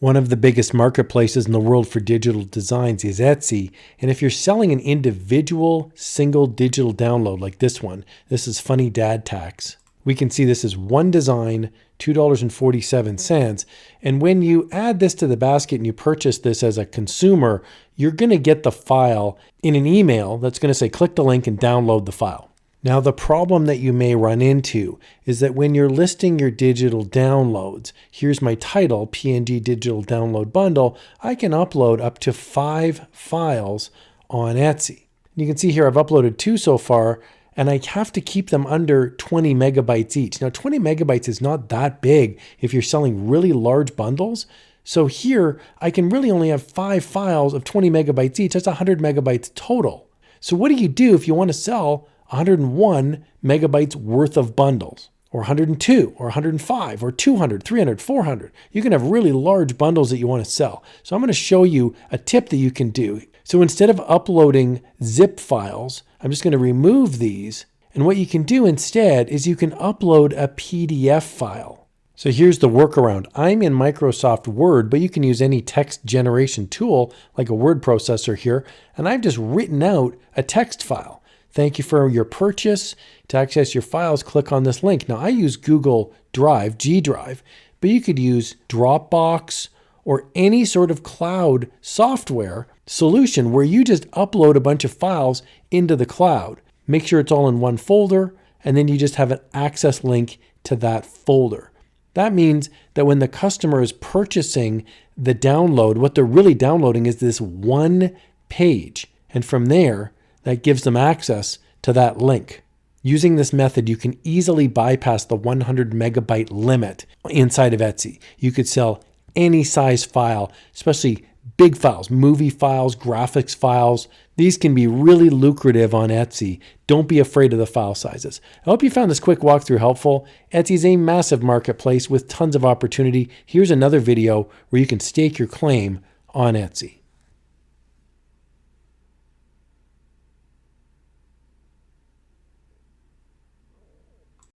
One of the biggest marketplaces in the world for digital designs is Etsy. And if you're selling an individual single digital download like this one, this is Funny Dad Tax. We can see this is one design, $2.47. And when you add this to the basket and you purchase this as a consumer, you're going to get the file in an email that's going to say, click the link and download the file. Now, the problem that you may run into is that when you're listing your digital downloads, here's my title, PNG Digital Download Bundle, I can upload up to 5 files on Etsy. You can see here I've uploaded 2 so far, and I have to keep them under 20 megabytes each. Now, 20 megabytes is not that big if you're selling really large bundles. So here, I can really only have 5 files of 20 megabytes each. That's 100 megabytes total. So what do you do if you want to sell 101 megabytes worth of bundles, or 102, or 105, or 200, 300, 400. You can have really large bundles that you want to sell. So I'm going to show you a tip that you can do. So instead of uploading zip files, I'm just going to remove these. And what you can do instead is you can upload a PDF file. So here's the workaround. I'm in Microsoft Word, but you can use any text generation tool like a word processor here. And I've just written out a text file. Thank you for your purchase. To access your files, click on this link. Now, I use Google Drive, G Drive, but you could use Dropbox or any sort of cloud software solution where you just upload a bunch of files into the cloud. Make sure it's all in one folder, and then you just have an access link to that folder. That means that when the customer is purchasing the download, what they're really downloading is this one page. And from there, that gives them access to that link. Using this method, you can easily bypass the 100 megabyte limit inside of Etsy. You could sell any size file, especially big files, movie files, graphics files. These can be really lucrative on Etsy. Don't be afraid of the file sizes. I hope you found this quick walkthrough helpful. Etsy is a massive marketplace with tons of opportunity. Here's another video where you can stake your claim on Etsy.